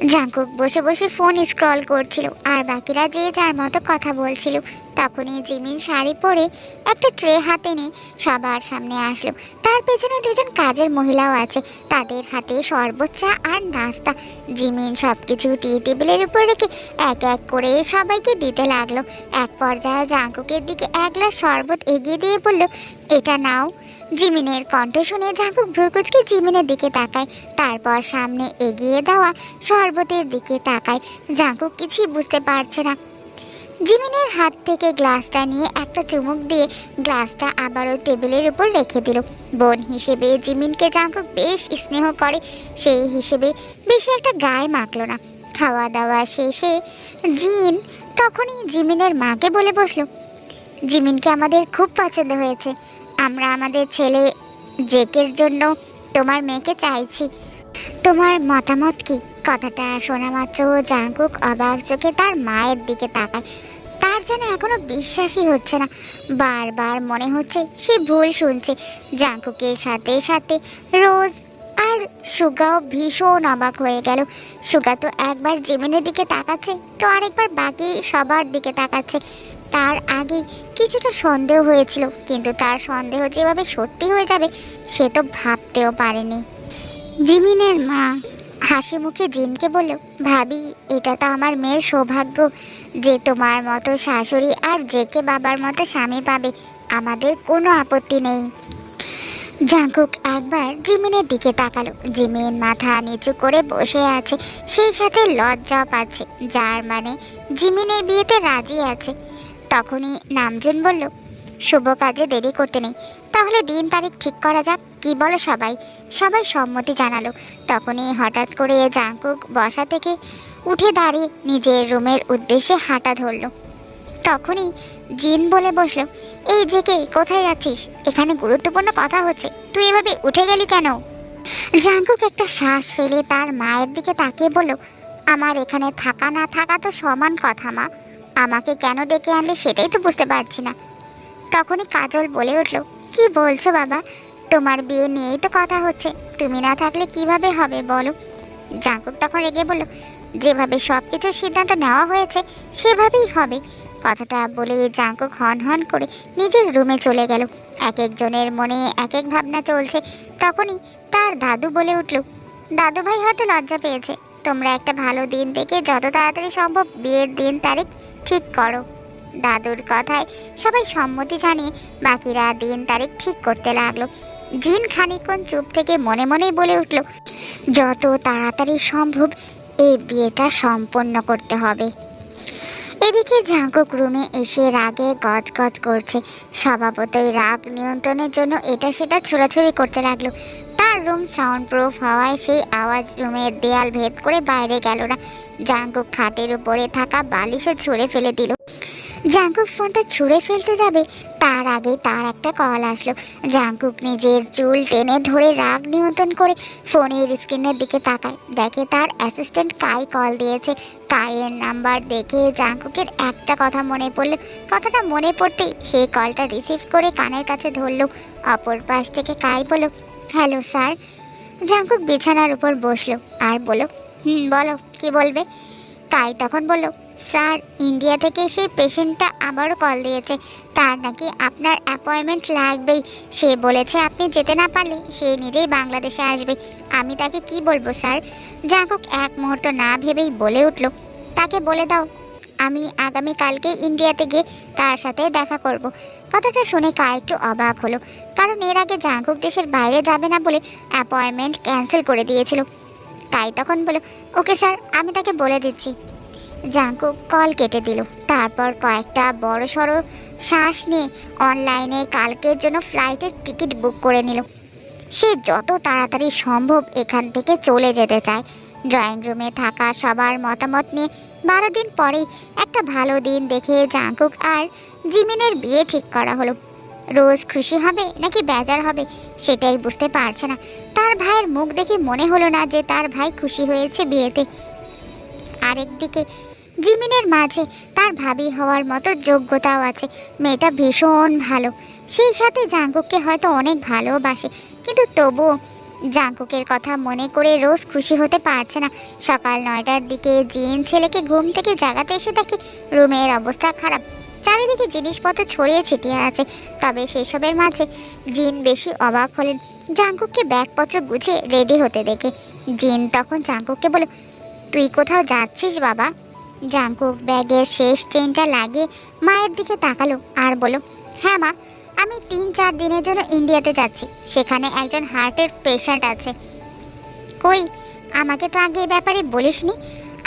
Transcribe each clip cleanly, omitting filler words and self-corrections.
Jungkook বসে বসে phone scroll করছিল আর বাকিরা যে যার মতো কথা বলছিল। তখনই জিমিন শাড়ি পরে একটা ট্রে হাতে নিয়ে সবার সামনে আসলো। তার পেছনে দুজন কাজের মহিলাও আছে, তাদের হাতে শরবত, চা আর নাস্তা। জিমিন সবকিছু টি টেবিলের উপর রেখে এক এক করে সবাইকে দিতে লাগলো। এক পর্যায়ে জাঙ্কুকের দিকে এক গ্লাস শরবত এগিয়ে দিয়ে বলল, এটা নাও। জিমিনের কণ্ঠ শুনে জাঙ্কুক ভ্রুকুচকে জিমিনের দিকে তাকায়, তারপর সামনে এগিয়ে দেওয়া শরবতের দিকে তাকায়। জাঙ্কুক কিছুই বুঝতে পারছে না। জিমিনের হাত থেকে গ্লাসটা নিয়ে একটা চুমুক দিয়ে গ্লাসটা আবারও টেবিলের উপর রেখে দিল। বোন হিসেবে জিমিনকে জাঙ্কুক বেশ স্নেহ করে, সেই হিসেবে বেশি একটা গায়ে মাখলো না। খাওয়া দাওয়া শেষে জিন তখনই জিমিনের মাকে বলে বসলো, জিমিনকে আমাদের খুব পছন্দ হয়েছে। আমরা আমাদের ছেলে জেকের জন্য তোমার মেয়েকে চাইছি। তোমার মতামত কি? কথাটা শোনা মাত্র জাঙ্কুক অবাক চোখে তার মায়ের দিকে তাকায়। তার যেন এখনো বিশ্বাসই হচ্ছে না। বারবার মনে হচ্ছে সে ভুল শুনছে। জাঙ্কুকের সাথে সাথে রোজ আর সুগাও ভীষণ অবাক হয়ে গেল। সুগা তো একবার জিমিনের দিকে তাকাচ্ছে, তো আরেকবার বাকি সবার দিকে তাকাচ্ছে। তার আগে কিছুটা সন্দেহ হয়েছিল, কিন্তু তার সন্দেহ যেভাবে সত্যি হয়ে যাবে সে তো ভাবতেও পারেনি। জিমিনের মা হাসি মুখে জিনকে বলল, ভাবি, এটা তো আমার মেয়ের সৌভাগ্য যে তোমার মতো শাশুড়ি আর জেকে বাবার মতো স্বামী পাবে। আমাদের কোনো আপত্তি নেই। জাঙ্কুক একবার জিমিনের দিকে তাকালো। জিমিন মাথা নিচু করে বসে আছে, সেই সাথে লজ্জাও পাচ্ছে, যার মানে জিমিন এই বিয়েতে রাজি আছে। তখনই নামজুন বলল, শুভ কাজে দেরি করতে নেই, তাহলে দিন তারিখ ঠিক করা যাক, কি বলো সবাই? সবাই সম্মতি জানালো। তখনই হঠাৎ করে জাঙ্কুক বসা থেকে উঠে দাঁড়িয়ে নিজের রুমের উদ্দেশ্যে হাঁটা ধরল। তখনই জিন বলে বসলো, এই যে কে, কোথায় যাচ্ছিস? এখানে গুরুত্বপূর্ণ কথা হচ্ছে, তুই এভাবে উঠে গেলি কেন? জাঙ্কুক একটা শ্বাস ফেলে তার মায়ের দিকে তাকিয়ে বলল, আমার এখানে থাকা না থাকা তো সমান কথা মা, আমাকে কেন ডেকে আনলে সেটাই তো বুঝতে পারছি না। তখনই কাজল বলে উঠল, কি বলছো বাবা? তোমার বিয়ে নিয়েই তো কথা হচ্ছে, তুমি না থাকলে কিভাবে হবে বলো? জাঙ্কুক তখন রেগে বলল, যেভাবে সব কিছুর সিদ্ধান্ত নেওয়া হয়েছে সেভাবেই হবে। কথাটা বলে জাঙ্কুক হন হন করে নিজের রুমে চলে গেল। এক একজনের মনে এক এক ভাবনা চলছে। তখনই তার দাদু বলে উঠল, দাদু ভাই হয়তো লজ্জা পেয়েছে, তোমরা একটা ভালো দিন দেখে যত তাড়াতাড়ি সম্ভব বিয়ের দিন তারিখ ঠিক করো। দাদুর কথায় সবাই সম্মতি জানিয়ে বাকিরা দিন তারিখ ঠিক করতে লাগলো। জিন খানিকক্ষণ চুপ থেকে মনে মনেই বলে উঠল, যত তাড়াতাড়ি সম্ভব এই বিয়েটা সম্পন্ন করতে হবে। এদিকে জাঙ্কুক রুমে এসে রাগে গজগজ করছে। স্বভাবতই রাগ নিয়ন্ত্রণের জন্য এটা সেটা ছোড়াছুড়ি করতে লাগলো। তার রুম সাউন্ড প্রুফ হওয়ায় সেই আওয়াজ রুমের দেয়াল ভেদ করে বাইরে গেল না। জাঙ্কুক খাটের উপরে থাকা বালিশও ছুঁড়ে ফেলে দিল। জাঙ্কুক ফোনটা ছুঁড়ে ফেলতে যাবে, তার আগে তার একটা কল আসলো। জাঙ্কুক নিজের চুল টেনে ধরে রাগ নিয়ন্ত্রণ করে ফোনের স্ক্রিনের দিকে তাকায়, দেখে তার অ্যাসিস্ট্যান্ট কাই কল দিয়েছে। কাইয়ের নাম্বার দেখে জাঙ্কুকের একটা কথা মনে পড়ল। কথাটা মনে পড়তেই সেই কলটা রিসিভ করে কানের কাছে ধরল। অপর পাশ থেকে কাই বলল, হ্যালো স্যার। জাঙ্কুক বিছানার উপর বসলো আর বলল, বলো, কি বলবে? কাই তখন বলল, স্যার, ইন্ডিয়া থেকে সেই পেশেন্টটা আবারও কল দিয়েছে, তার নাকি আপনার অ্যাপয়েন্টমেন্ট লাগবেই। সে বলেছে আপনি যেতে না পারলে সে নিজেই বাংলাদেশে আসবে। আমি তাকে কি বলবো স্যার? জাঙ্কুক এক মুহূর্ত না ভেবেই বলে উঠল, তাকে বলে দাও আমি আগামীকালকে ইন্ডিয়াতে গিয়ে তার সাথে দেখা করব। কথাটা শুনে কার একটু অবাক হলো, কারণ এর আগে জাঙ্কুক দেশের বাইরে যাবে না বলে অ্যাপয়েন্টমেন্ট ক্যান্সেল করে দিয়েছিল। তাই তখন বলো, ওকে স্যার, আমি তাকে বলে দিচ্ছি। জাঙ্কুক কল কেটে দিল। তারপর কয়েকটা বড় সড়ো শ্বাস নিয়ে অনলাইনে কালকের জন্য ফ্লাইটের টিকিট বুক করে নিল। সে যত তাড়াতাড়ি সম্ভব এখান থেকে চলে যেতে চায়। ড্রয়িং রুমে থাকা সবার মতামত নিয়ে 12 দিন পরেই একটা ভালো দিন দেখে জাঙ্কুক আর জিমিনের বিয়ে ঠিক করা হলো। রোজ খুশি হবে নাকি বেজার হবে সেটাই বুঝতে পারছে না। তার ভাইয়ের মুখ দেখে মনে হলো না যে তার ভাই খুশি হয়েছে বিয়েতে। আরেকদিকে জিমিনের মাঝে তার ভাবি হওয়ার মতো যোগ্যতাও আছে। মেয়েটা ভীষণ ভালো, সেই সাথে জাঙ্কুককে হয়তো অনেক ভালোবাসে, কিন্তু তবুও জাঙ্কুকের কথা মনে করে রোজ খুশি হতে পারছে না। সকাল 9টার দিকে জিন ছেলেকে ঘুম থেকে জাগাতে এসে দেখে রুমের অবস্থা খারাপ, চারিদিকে জিনিসপত্র ছড়িয়ে ছিটিয়ে আছে। তবে সেসবের মাঝে জিন বেশি অবাক হলেন জাঙ্কুককে ব্যাগপত্র গুছিয়ে রেডি হতে দেখে। জিন তখন জাঙ্কুককে বলে, তুই কোথাও যাচ্ছিস বাবা? জাঙ্কুক ব্যাগের শেষ চেনটা লাগিয়ে মায়ের দিকে তাকালো আর বলল, হ্যাঁ মা, আমি 3-4 দিনের জন্য ইন্ডিয়াতে যাচ্ছি, সেখানে একজন হার্টের পেশেন্ট আছে। কই, আমাকে তো আগে এই ব্যাপারে বলিসনি।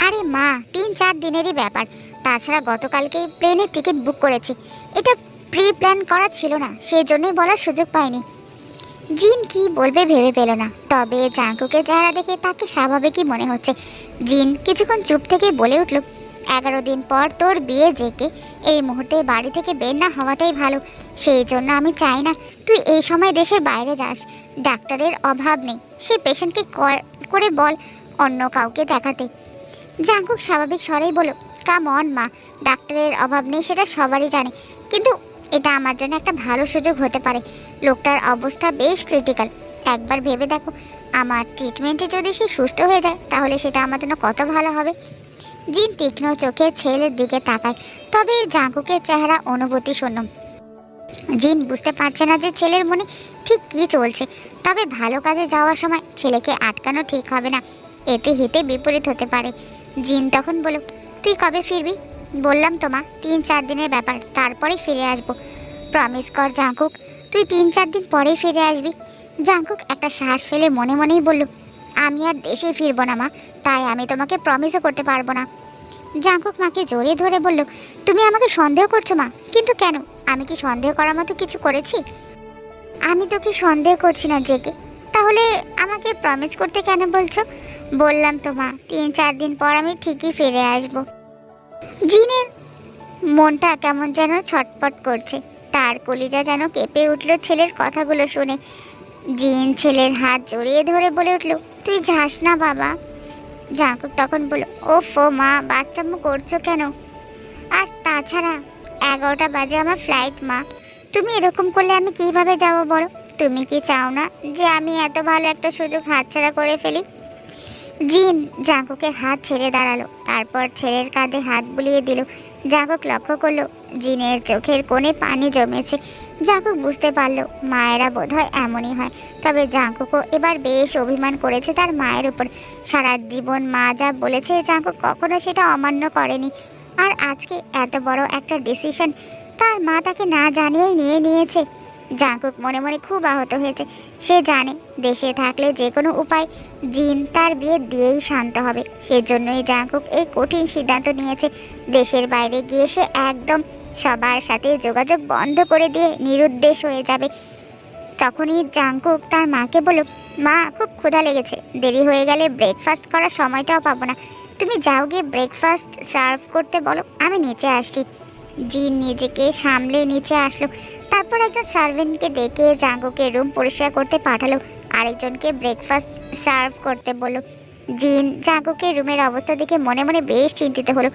আরে মা, 3-4 দিনেরই ব্যাপার, তাছাড়া গতকালকেই প্লেনের টিকিট বুক করেছি, এটা প্রি প্ল্যান করা ছিল না, সেই জন্যই বলার সুযোগ পাইনি। জিন কি বলবে ভেবে পেল না, তবে জাঙ্কুকের চেহারা দেখে তাকে স্বাভাবিকই মনে হচ্ছে। জিন কিছুক্ষণ চুপ থেকে বলে উঠল, 11 দিন পর তোর বিয়ে জেকে এই মুহূর্তে বাড়ি থেকে বের না হওয়াটাই ভালো। সেই জন্য আমি চাই না তুই এই সময় দেশের বাইরে যাস। ডাক্তারের অভাব নেই, সেই পেশেন্টকে কল করে বল অন্য কাউকে দেখাতে। জাঙ্কুক স্বাভাবিক স্বরেই বলল, কাম অন মা, ডাক্তারের অভাব নেই সেটা সবারই জানে, কিন্তু এটা আমার জন্য একটা ভালো সুযোগ হতে পারে। লোকটার অবস্থা বেশ ক্রিটিক্যাল, একবার ভেবে দেখো, আমার ট্রিটমেন্টে যদি সে সুস্থ হয়ে যায় তাহলে সেটা আমার জন্য কত ভালো হবে। জিন তীক্ষ্ণ চোখে ছেলের দিকে তাকায়, তবে জাঙ্কুকের চেহারা অনুভূতি শূন্য। জিন বুঝতে পারছে না যে ছেলের মনে ঠিক কী চলছে, তবে ভালো কাজে যাওয়ার সময় ছেলেকে আটকানো ঠিক হবে না, এতে হিতে বিপরীত হতে পারে। জিন তখন বলল, তুই কবে ফিরবি? বললাম তো মা, 3-4 দিনের ব্যাপার, তারপরে ফিরে আসবো। প্রমিস কর জাঙ্কুক, তুই 3-4 দিন পরেই ফিরে আসবি। জাঙ্কুক একটা শ্বাস ফেলে মনে মনেই বলল, আমি আর দেশে ফিরবো না মা, তাই আমি তোমাকে প্রমিসও করতে পারবো না। জাঙ্কুক মাকে জড়িয়ে ধরে বলল, তুমি আমাকে সন্দেহ করছো মা? কিন্তু কেন? আমি কি সন্দেহ করার মতো কিছু করেছি? আমি তোকে সন্দেহ করছি না জেকে, তাহলে আমাকে প্রমিস করতে কেন বলছো? বললাম তো মা, 3-4 দিন পর আমি ঠিকই ফিরে আসবো। জিনের মনটা কেমন যেন ছটপট করছে, তার কলিজা যেন কেঁপে উঠল ছেলের কথাগুলো শুনে। জিন ছেলের হাত জড়িয়ে ধরে বলে উঠল, তুই যাস না বাবা। জাঙ্কুক তখন বলল, ওফো মা, বাচ্চামো করছো কেন? আর তাছাড়া 11টা বাজে আমার ফ্লাইট মা, তুমি এরকম করলে আমি কিভাবে যাব বলো? তুমি কি চাও না যে আমি এত ভালো একটা সুযোগ হাতছাড়া করে ফেলি? জিন জাঙ্কুকের হাত ছেড়ে দাঁড়ালো, তারপর ছেলের কাঁধে হাত বুলিয়ে দিল। জাঙ্কুক লক্ষ্য করলো জিনের চোখের কোণে পানি জমেছে। জাঙ্কুক বুঝতে পারলো মায়েরা বোধহয় এমনই হয়, তবে জাঙ্কুকও এবার বেশ অভিমান করেছে তার মায়ের উপর। সারা জীবন মা যা বলেছে জাঙ্কুক কখনো সেটা অমান্য করেনি, আর আজকে এত বড় একটা ডিসিশন তার মা তাকে না জানিয়েই নিয়ে নিয়েছে। জাঙ্কুক মনে মনে খুব আহত হয়েছে। সে জানে দেশে থাকলে যে কোনো উপায় জিন তার বিয়ে দিয়েই শান্ত হবে, সেজন্যই জাঙ্কুক এই কঠিন সিদ্ধান্ত নিয়েছে। দেশের বাইরে গিয়ে সে একদম সবার সাথে যোগাযোগ বন্ধ করে দিয়ে নিরুদ্দেশ হয়ে যাবে। তখনই জাঙ্কুক তার মাকে বলল, মা খুব ক্ষুধা লেগেছে, দেরি হয়ে গেলে ব্রেকফাস্ট করার সময়টাও পাবো না, তুমি যাও গিয়ে ব্রেকফাস্ট সার্ভ করতে বলো, আমি নিচে আসছি। জিন নিজেকে সামলে নিচে আসলো, তারপর একজন সার্ভেন্টকে ডেকে জাঙ্কুকের রুম পরিষ্কার করতে পাঠালো, আরেকজনকে ব্রেকফাস্ট সার্ভ করতে বলল। জিন জাঙ্কুকের রুমের অবস্থা দেখে মনে মনে বেশ চিন্তিত হলো,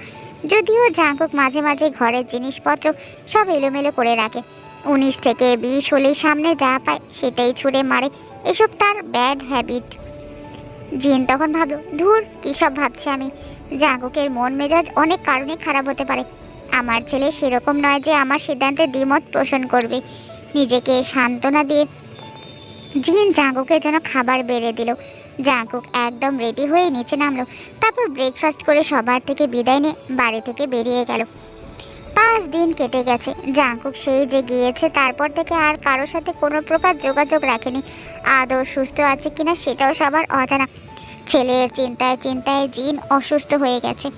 যদিও জাঙ্কুক মাঝে মাঝে ঘরের জিনিসপত্র সব এলোমেলো করে রাখে। 19 থেকে 20 হলেই সামনে যা পায় সেটাই ছুঁড়ে মারে, এসব তার ব্যাড হ্যাবিট। জিন তখন ভাবলো, ধুর কী সব ভাবছি আমি, জাঙ্কুকের মন মেজাজ অনেক কারণে খারাপ হতে পারে, আমার ছেলে সেরকম নয় যে আমার সিদ্ধান্তে দ্বিমত পোষণ করবে। নিজেকে সান্ত্বনা দিয়ে জিন জাঙ্কুকের জন্য খাবার বেড়ে দিল। জাঙ্কুক একদম রেডি হয়ে নিচে নামলো, তারপর ব্রেকফাস্ট করে সবার থেকে বিদায় নিয়ে বাড়ি থেকে বেরিয়ে গেল। 5 দিন কেটে গেছে, জাঙ্কুক সেই যে গিয়েছে তারপর থেকে আর কারোর সাথে কোনো প্রকার যোগাযোগ রাখেনি। আদৌ সুস্থ আছে কিনা সেটাও সবার অজানা। ছেলের চিন্তায় চিন্তায় জিন অসুস্থ হয়ে গেছে।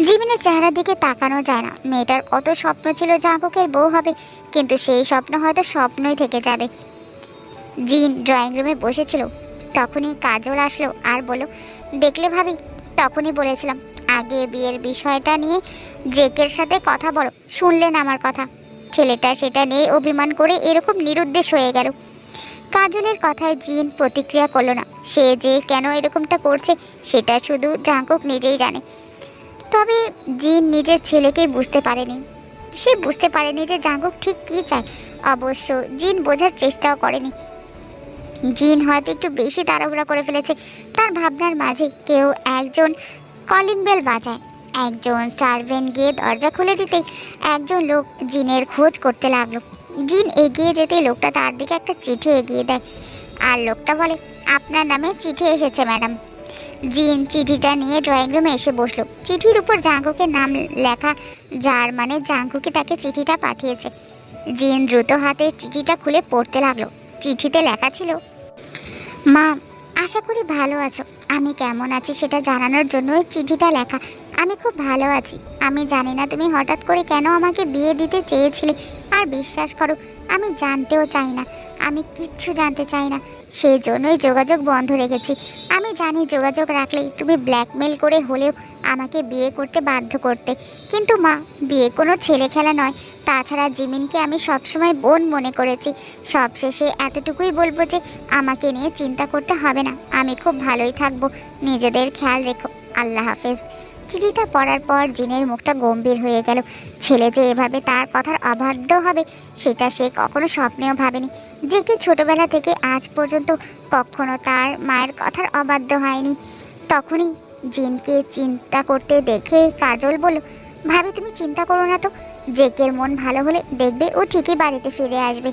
জিমিনের চেহারার দিকে তাকানো যায় না। মেয়েটার কত স্বপ্ন ছিল জাঙ্কুকের বউ হবে, কিন্তু সেই স্বপ্ন হয়তো স্বপ্নই থেকে যাবে। জিন ড্রয়িং রুমে বসেছিল, তখনই কাজল আসলো আর বলল, দেখলে ভাবি, তখনই বলেছিলাম আগে বিয়ের বিষয়টা নিয়ে জেকের সাথে কথা বলো, শুনলেন আমার কথা? ছেলেটা সেটা নিয়ে অভিমান করে এরকম নিরুদ্দেশ হয়ে গেল। কাজলের কথায় জিন প্রতিক্রিয়া করলো না। সে যে কেন এরকমটা করছে সেটা শুধু জাঙ্কুক নিজেই জানে। তবে জিন নিজের ছেলেকেই বুঝতে পারেনি। সে বুঝতে পারেনি যে জাঙ্কুক ঠিক কী চায়। অবশ্য জিন বোঝার চেষ্টাও করেনি। জিন হয়তো একটু বেশি তাড়াহুড়া করে ফেলেছে। তার ভাবনার মাঝে কেউ একজন কলিং বেল বাজায়। একজন সার্ভেন্ট গিয়ে দরজা খুলে দিতেই একজন লোক জিনের খোঁজ করতে লাগলো। জিন এগিয়ে যেতে লোকটা তার দিকে একটা চিঠি এগিয়ে দেয়, আর লোকটা বলে, আপনার নামে চিঠি এসেছে ম্যাডাম। জিন চিঠিটা নিয়ে ড্রয়িং রুমে এসে বসলো। চিঠির উপর জাঙ্কুকের নাম লেখা, যার মানে জাঙ্কুকে তাকে চিঠিটা পাঠিয়েছে। জিন দ্রুত হাতে চিঠিটা খুলে পড়তে লাগলো। চিঠিতে লেখা ছিল, মা, আশা করি ভালো আছো। আমি কেমন আছি সেটা জানানোর জন্য এই চিঠিটা লেখা। আমি খুব ভালো আছি। আমি জানি না তুমি হঠাৎ করে কেন আমাকে বিয়ে দিতে চেয়েছিলে, আর বিশ্বাস করো আমি জানতেও চাই না। আমি কিচ্ছু জানতে চাই না, সেই জন্যই যোগাযোগ বন্ধ রেখেছি। আমি জানি যোগাযোগ রাখলেই তুমি ব্ল্যাকমেল করে হলেও আমাকে বিয়ে করতে বাধ্য করতে, কিন্তু মা, বিয়ে কোনো ছেলে খেলা নয়। তাছাড়া জিমিনকে আমি সবসময় বোন মনে করেছি। সবশেষে এতটুকুই বলবো যে আমাকে নিয়ে চিন্তা করতে হবে না, আমি খুব ভালোই থাকবো। নিজেদের খেয়াল রেখো। আল্লাহ হাফেজ। চিঠিটা পড়ার পর জিনের মুখটা গম্ভীর হয়ে গেল। ছেলে যে এভাবে তার কথার অবাধ্য হবে সেটা সে কখনো স্বপ্নেও ভাবেনি। যে কি ছোটবেলা থেকে আজ পর্যন্ত কখনো তার মায়ের কথার অবাধ্য হয়নি। তখনই জিনকে চিন্তা করতে দেখে কাজল বলল, ভাবি তুমি চিন্তা করো না তো, জেকের মন ভালো হলে দেখবে ও ঠিকই বাড়িতে ফিরে আসবে।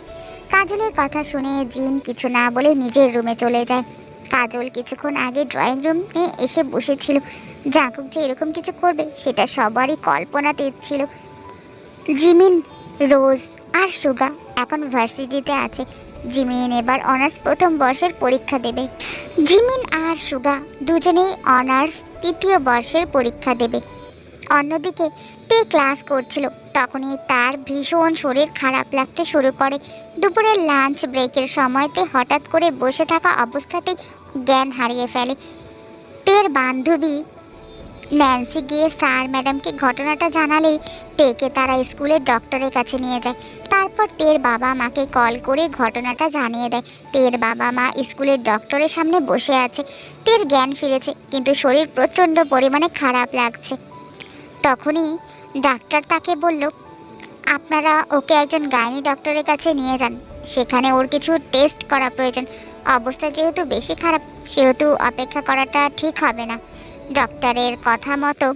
কাজলের কথা শুনে জিন কিছু না বলে নিজের রুমে চলে যায়। কাজল কিছুক্ষণ আগে ড্রয়িং রুমে এসে বসেছিল। জাঙ্কুক যে এরকম কিছু করবে সেটা সবারই কল্পনাতে ছিল। জিমিন, রোজ আর সুগা এখন ভার্সিটিতে আছে। জিমিন এবার অনার্স প্রথম বর্ষের পরীক্ষা দেবে। জিমিন আর সুগা দুজনেই অনার্স তৃতীয় বর্ষের পরীক্ষা দেবে। অন্যদিকে তে ক্লাস করছিল, তখনই তার ভীষণ শরীর খারাপ লাগতে শুরু করে। দুপুরের লাঞ্চ ব্রেকের সময়তে হঠাৎ করে বসে থাকা অবস্থাতেই জ্ঞান হারিয়ে ফেলে। তের বান্ধবী ন্যান্সি গিয়ে স্যার ম্যাডামকে ঘটনাটা জানালেই তেকে তারা স্কুলের ডক্টরের কাছে নিয়ে যায়। তারপর তের বাবা মাকে কল করে ঘটনাটা জানিয়ে দেয়। তের বাবা মা স্কুলের ডক্টরের সামনে বসে আছে। তের জ্ঞান ফিরেছে, কিন্তু শরীর প্রচণ্ড পরিমাণে খারাপ লাগছে। তখনই ডাক্তার তাকে বলল, আপনারা ওকে একজন গাইনি ডক্টরের কাছে নিয়ে যান, সেখানে ওর কিছু টেস্ট করা প্রয়োজন। অবস্থা যেহেতু বেশি খারাপ সেহেতু অপেক্ষা করাটা ঠিক হবে না। ডক্টরের কথা মতো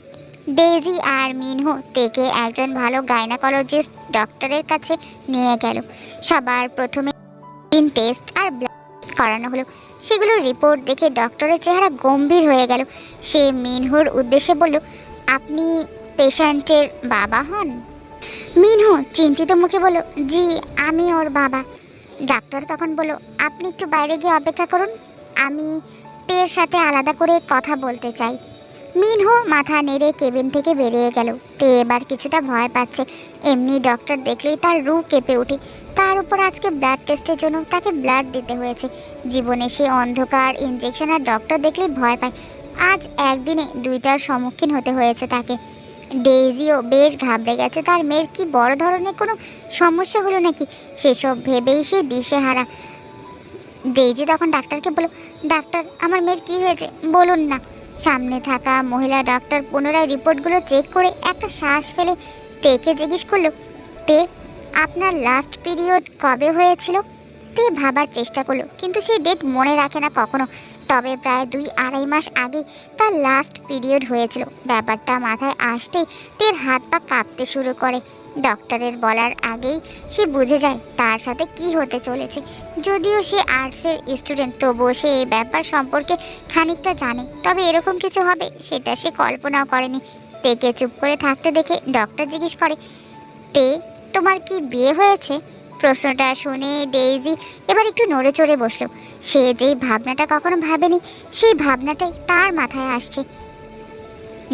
ডেইজি আর মিনহো তেকে একজন ভালো গাইনাকোলজিস্ট ডক্টরের কাছে নিয়ে গেল। সবার প্রথমে টেস্ট আর ব্লাড করানো হলো। সেগুলোর রিপোর্ট দেখে ডক্টরের চেহারা গম্ভীর হয়ে গেল। সে মিনহুর উদ্দেশ্যে বলল, আপনি পেশেন্টের বাবা হন? মিনহু চিন্তিত মুখে বলল, জি, আমি ওর বাবা। ডাক্তার তখন বলল, আপনি একটু বাইরে গিয়ে অপেক্ষা করুন, আমি তের সাথে আলাদা করে কথা বলতে চাই। মিনহো মাথা নেড়ে কেবিন থেকে বেরিয়ে গেল। তে এবার কিছুটা ভয় পাচ্ছে। এমনি ডক্টর দেখলেই তার রু কেঁপে ওঠে। তার উপর আজকে ব্লাড টেস্টের জন্য তাকে ব্লাড দিতে হয়েছে। জীবনে সে অন্ধকার, ইঞ্জেকশন আর ডক্টর দেখলেই ভয় পায়। আজ একদিনে দুইটার সম্মুখীন হতে হয়েছে তাকে। ডেইজিও বেশ ঘাবড়ে গেছে। তার মেয়ের কি বড় ধরনের কোনো সমস্যা হলো নাকি, সেসব ভেবেই সে দিশেহারা। ডেইজি তখন ডাক্তারকে বলল, ডাক্তার, আমার মেয়ের কি হয়েছে বলুন না। সামনে থাকা মহিলা ডাক্তার পুনরায় রিপোর্টগুলো চেক করে একটা শ্বাস ফেলে তেকে জিজ্ঞেস করলো, তে, আপনার লাস্ট পিরিয়ড কবে হয়েছিল? তে ভাবার চেষ্টা করলো, কিন্তু সেই ডেট মনে রাখে না কখনো। তবে প্রায় 2-2.5 মাস আগে তার লাস্ট পিরিয়ড হয়েছিল। ব্যাপারটা মাথায় আসতেই তের হাত পা কাঁপতে শুরু করে। ডক্টরের বলার আগেই সে বুঝে যায় তার সাথে কি হতে চলেছে। যদিও সে আর্টসের স্টুডেন্ট, তবুও সে এই ব্যাপার সম্পর্কে খানিকটা জানে, তবে এরকম কিছু হবে সেটা সে কল্পনাও করেনি। তেকে চুপ করে থাকতে দেখে ডক্টর জিজ্ঞেস করে, তে, তোমার কি বিয়ে হয়েছে? প্রশ্নটা শুনে ডেইজি এবার একটু নড়ে চড়ে বসলো। সে যেই ভাবনাটা কখনো ভাবেনি সেই ভাবনাটাই তার মাথায় আসছে।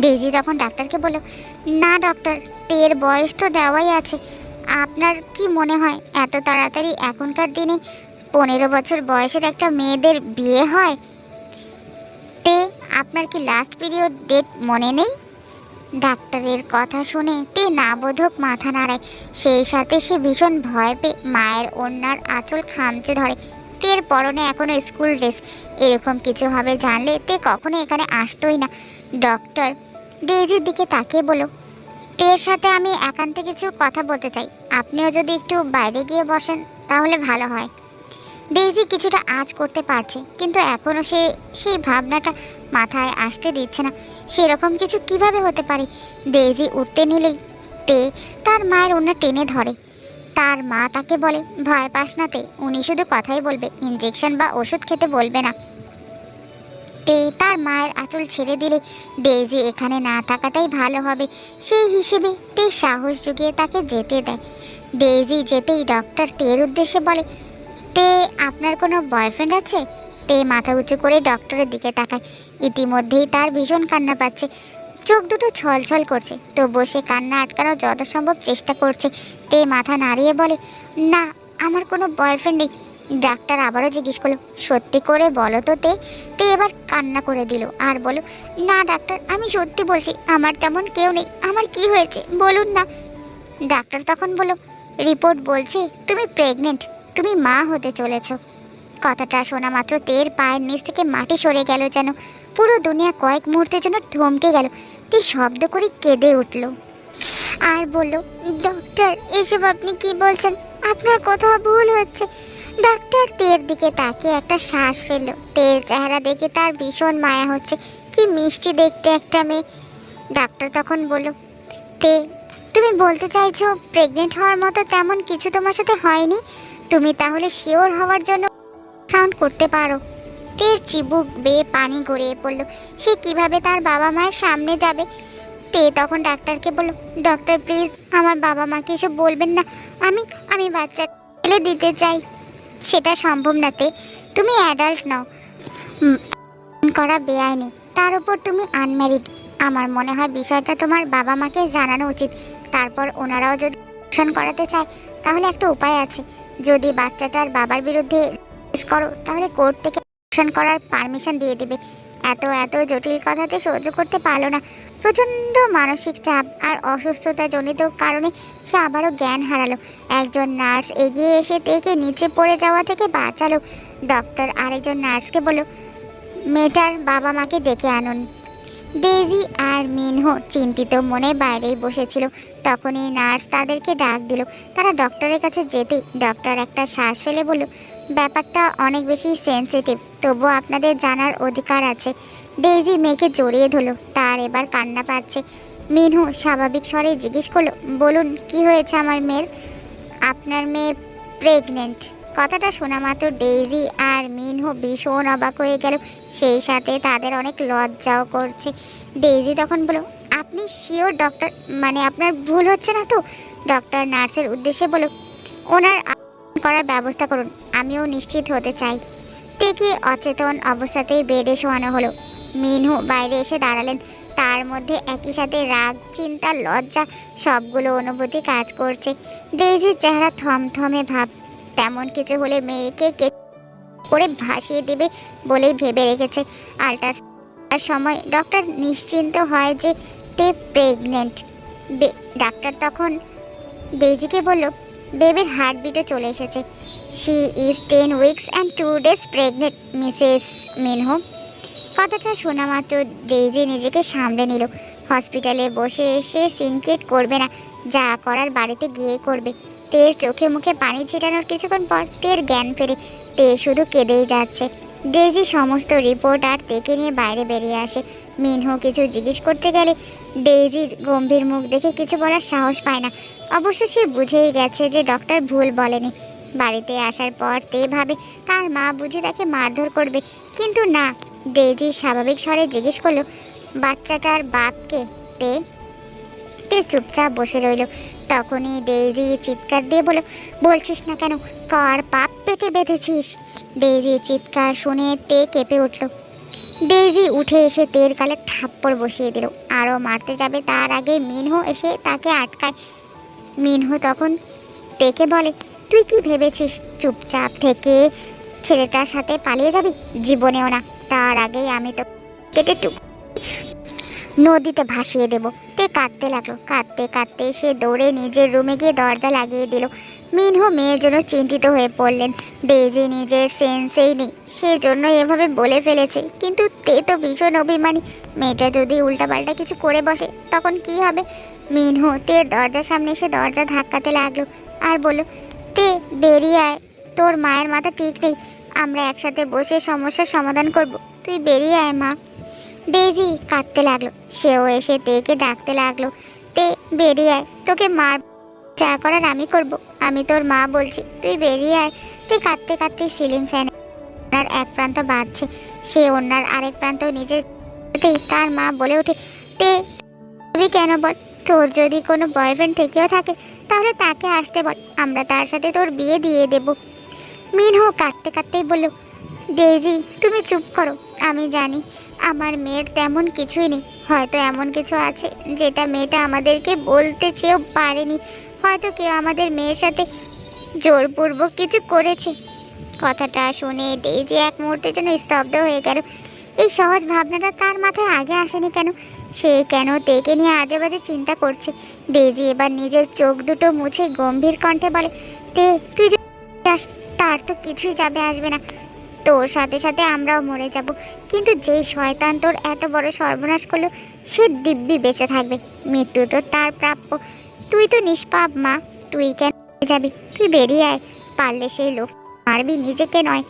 ডেইজি তখন ডাক্তারকে বলল, না ডক্টর, তের বয়স তো দেওয়াই আছে। আপনার কি মনে হয় এত তাড়াতাড়ি এখনকার দিনে 15 বছর বয়সের একটা মেয়েদের বিয়ে হয়? তে, আপনার কি লাস্ট পিরিয়ড ডেট মনে নেই? ডাক্তারের কথা শুনে তে নাবোধক মাথা নাড়ায়। সেই সাথে সে ভীষণ ভয় পেয়ে মায়ের ওড়নার আঁচল খামচে ধরে। তের পরনে এখনো স্কুল ড্রেস। এরকম কিছু হবে জানলে তে কখনো এখানে আসতোই না। ডক্টর ডেইজির দিকে তাকিয়ে বলল, তের সাথে আমি একান্তে কিছু কথা বলতে চাই। আপনিও যদি একটু বাইরে গিয়ে বসেন তাহলে ভালো হয়। ডেইজি কিছুটা আঁচ করতে পারছে, কিন্তু এখনও সে সেই ভাবনাটা মাথায় আসতে দিচ্ছে না। সেরকম কিছু কিভাবে হতে পারে? ডেইজি উঠতে নিলেই তে তার মায়ের ওড়না টেনে ধরে। তার মা তাকে বলে, ভয় পাস না তে, উনি শুধু কথাই বলবে, ইঞ্জেকশন বা ওষুধ খেতে বলবে না। তে তার মায়ের আঁচল ছেড়ে দিলে ডেইজি এখানে না থাকাটাই ভালো হবে, সেই হিসেবে তে সাহস জুগিয়ে তাকে যেতে দেয়। ডেইজি যেতেই ডক্টর তের উদ্দেশ্যে বলে, তে আপনার কোনো বয়ফ্রেন্ড আছে? তে মাথা উঁচু করে ডক্টরের দিকে তাকায়। ইতিমধ্যেই তার ভীষণ কান্না পাচ্ছে, চোখ দুটো ছলছল করছে, তবুও সে কান্না আটকানোর যথাসম্ভব চেষ্টা করছে। তে মাথা নাড়িয়ে বলে, না, আমার কোনো বয়ফ্রেন্ড নেই। ডাক্তার আবারও জিজ্ঞেস করলো, সত্যি করে বলো তো তে? তে এবার কান্না করে দিল আর বলো, না ডাক্তার, আমি সত্যি বলছি, আমার তেমন কেউ নেই। আমার কি হয়েছে বলুন না। ডাক্তার তখন বলল, রিপোর্ট বলছে তুমি প্রেগনেন্ট, তুমি মা হতে চলেছ। কথাটা শোনা মাত্র তের পায়ের নিচ থেকে মাটি সরে গেল, যেন পুরো দুনিয়া কয়েক মুহূর্তের জন্য থমকে গেল। তে শব্দ করে কেঁদে উঠল আর বলল, ডক্টর, এসব আপনি কি বলছেন? আপনার কোথাও ভুল হচ্ছে। ডাক্তার তের দিকে তাকিয়ে একটা শ্বাস ফেললো। তের চেহারা দেখে তার ভীষণ মায়া হচ্ছে, কি মিষ্টি দেখতে একটা মেয়ে। ডাক্তার তখন বলল, তে তুমি বলতে চাইছো প্রেগনেন্ট হওয়ার মতো তেমন কিছু তোমার সাথে হয়নি? তুমি তাহলে শিওর হওয়ার জন্য সাউন্ড করতে পারো? তের চিবুক বেয়ে পানি গড়িয়ে পড়লো। সে কিভাবে তার বাবা মায়ের সামনে যাবে? তে তখন ডাক্তারকে বলল, ডক্টর প্লিজ আমার বাবা মাকে এসব বলবেন না, আমি আমি বাচ্চা ছেলে দিতে চাই। সেটা সম্ভব না তে, তুমি অ্যাডাল্ট নও, করা বেআইনি, তার উপর তুমি আনম্যারিড। আমার মনে হয় বিষয়টা তোমার বাবা মাকে জানানো উচিত। তারপর ওনারাও যদি অপারেশন করাতে চায় তাহলে একটা উপায় আছে। যদি বাচ্চাটার বাবার বিরুদ্ধে কেস করো তাহলে কোর্ট থেকে অপারেশন করার পারমিশন দিয়ে দিবে। এত এত জটিল কথাতে সহ্য করতে পারলো না। প্রচণ্ড মানসিক চাপ আর অসুস্থতা জনিত কারণে সে আবারও জ্ঞান হারালো। একজন নার্স এগিয়ে এসে তেকে নিচে পড়ে যাওয়া থেকে বাঁচালো। ডক্টর আরেকজন নার্সকে বলল, মেয়েটার বাবা মাকে ডেকে আনুন। ডেইজি আর মিনহো চিন্তিত মনে বাইরেই বসেছিল। তখনই নার্স তাদেরকে ডাক দিল। তারা ডক্টরের কাছে যেতেই ডক্টর একটা শ্বাস ফেলে বলল, ব্যাপারটা অনেক বেশি সেনসিটিভ, তবুও আপনাদের জানার অধিকার আছে। ডেইজি মেয়েকে জড়িয়ে ধরল, তার এবার কান্না পাচ্ছে। মিনহো স্বাভাবিক স্বরে জিজ্ঞেস করলো, বলুন কি হয়েছে আমার মেয়ের? আপনার মেয়ে প্রেগনেন্ট। কথাটা শোনা মাত্র ডেইজি আর মিনহো ভীষণ অবাক হয়ে গেল, সেই সাথে তাদের অনেক লজ্জাও করছে। ডেইজি তখন বলল, আপনি শিওর ডক্টর? মানে আপনার ভুল হচ্ছে না তো? ডক্টর নার্সের উদ্দেশ্যে বলল, ওনার করার ব্যবস্থা করুন, আমিও নিশ্চিত হতে চাই। তেকে অচেতন অবস্থাতেই বেডে শোয়ানো হলো। মিনহু বাইরে এসে দাঁড়ালেন, তার মধ্যে একই সাথে রাগ, চিন্তা, লজ্জা সবগুলো অনুভূতি কাজ করছে। ডেইজির চেহারা থমথমে ভাব, তেমন কিছু হলে মেয়েকে করে ভাসিয়ে দেবে বলেই ভেবে রেখেছে। আলট্রাসাউন্ডের সময় ডক্টর নিশ্চিন্ত হয় যে তে প্রেগনেন্ট। ডাক্তার তখন ডেইজিকে বলল, বেবির হার্টবিটে চলে এসেছে। She is 10 weeks and 2 days pregnant Mrs Minho. কথাটা শোনা মাত্র ডেইজি নিজেকে সামলে নিল। হসপিটালে বসে এসে সিনক্রেট করবে না, যা করার বাড়িতে গিয়ে করবে। তের চোখে মুখে পানি ছিটানোর কিছুক্ষণ পর তের জ্ঞান ফেরে। তে শুধু কেঁদেই যাচ্ছে। ডেইজি সমস্ত রিপোর্ট আর তেকে নিয়ে বাইরে বেরিয়ে আসে। মিনহো কিছু জিজ্ঞেস করতে গেলে ডেইজির গম্ভীর মুখ দেখে কিছু বলার সাহস পায় না। অবশ্য সে বুঝেই গেছে যে ডক্টর ভুল বলেনি। বাড়িতে আসার পর তে ভাবে তার মা বুঝি তাকে মারধর করবে, কিন্তু না। ডেইজি স্বাভাবিক স্বরে জিজ্ঞেস করলো, বাচ্চাটার বাপকে? তে তে চুপচাপ বসে রইল। তখনই ডেইজি চিৎকার দিয়ে বলল, বলছিস না কেন, কার পাপ পেটে বেঁধেছিস? ডেইজি চিৎকার শুনে তে কেঁপে উঠল। ডেইজি উঠে এসে তের গালে থাপ্পড় বসিয়ে দিল। আরও মারতে যাবে তার আগে মিনহো এসে তাকে আটকায়। মিনহো তখন তেকে বলে, তুই কি ভেবেছিস চুপচাপ থেকে ছেলেটার সাথে পালিয়ে যাবি? জীবনেও না, তার আগেই আমি তো কেটে নদীতে ভাসিয়ে দেব। তে কাঁদতে লাগলো। কাঁদতে কাঁদতে সে দৌড়ে নিজের রুমে গিয়ে দরজা লাগিয়ে দিল। মিনহো মেয়ের জন্য চিন্তিত হয়ে পড়লেন। ডেইজি নিজের সেন্সেই নেই, সেজন্য এভাবে বলে ফেলেছে, কিন্তু তে তো ভীষণ অভিমানী। মেয়েটা যদি উল্টাপাল্টা কিছু করে বসে তখন কি হবে? মিনহো তের দরজার সামনে এসে দরজা ধাক্কাতে লাগলো আর বলল, তে বেরিয়ে আয়, তোর মায়ের মাথা ঠিক নেই, আমরা একসাথে বসে সমস্যার সমাধান করব, তুই বেরিয়ে আয় মা। ডেইজি কাঁদতে লাগলো, সেও এসে তেকে ডাকতে লাগলো, তে বেরিয়ে আয়, তোকে মার যা করার আমি করব, আমি তোর মা বলছি, তুই বেরিয়ে আয়। তুই কাঁদতে কাঁদতে সিলিং ফ্যান ওনার এক প্রান্ত বাঁধছে, সে ওনার আরেক প্রান্ত নিজের তার মা বলে ওঠে, তে তুমি কেন বল, তোর যদি কোনো বয়ফ্রেন্ড থেকেও থাকে তাহলে তাকে আসতে বল, আমরা তার সাথে তোর বিয়ে দিয়ে দেব। মিনহো কাঁদতে কাঁদতেই বলল, ডেইজি তুমি চুপ করো, আমি জানি আমার মেয়ের তেমন কিছুই নেই, হয়তো এমন কিছু আছে যেটা মেয়েটা আমাদেরকে বলতে চেয়েও পারেনি, হয়তো কেউ আমাদের মেয়ের সাথে জোরপূর্বক কিছু করেছে। কথাটা শুনে ডেইজি এক মুহূর্তের জন্য স্তব্ধ হয়ে গেল। এই সহজ ভাবনাটা তার মাথায় আগে আসেনি কেন? সে কেন তেকে নিয়ে আজে বাজে চিন্তা করছে? ডেইজি এবার নিজের চোখ দুটো মুছে গম্ভীর কণ্ঠে বলে, তে তুই যে যাস, তার তো কিছুই যাবে আসবে না, তোর সাথে সাথে আমরাও মরে যাব, কিন্তু যেই শয়তান তোর এত বড় সর্বনাশ করলো সে দিব্যি বেঁচে থাকবে, মৃত্যু তো তার প্রাপ্য। তুই তো নিষ্পাপ মা, তুই কেন যাবি? তুই বেরিয়ে আয়, পারলে সেই লোক মারবি, নিজেকে নয়।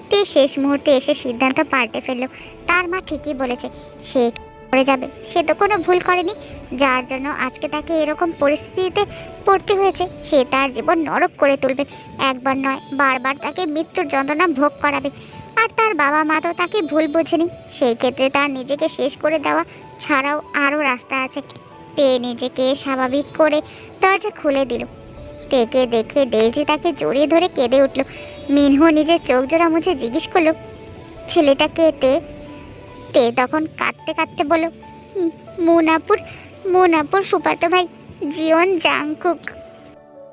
তে শেষ মুহূর্তে এসে সিদ্ধান্ত পাল্টে ফেললো, তার মা ঠিকই বলেছে, সে করে যাবে, সে তো কোনো ভুল করেনি, যার জন্য আজকে তাকে এরকম পরিস্থিতিতে পড়তে হয়েছে, সে তার জীবন নরক করে তুলবে, একবার নয় বারবার তাকে মৃত্যুর যন্ত্রণা ভোগ করাবে। আর তার বাবা মা তো তাকে ভুল বোঝেনি, সেই ক্ষেত্রে তার নিজেকে শেষ করে দেওয়া ছাড়াও আরও রাস্তা আছে। তে নিজেকে স্বাভাবিক করে দরজা খুলে দিল। তেকে দেখে ডেইজি তাকে জড়িয়ে ধরে কেঁদে উঠল। মিনহো নিজের চোখ জোড়া মুছে জিজ্ঞেস করলো, ছেলেটা কে? তে তে তখন কাঁদতে কাঁদতে বলল, মুনাপুর ফুফাতো ভাই, জিওন জাংকুক।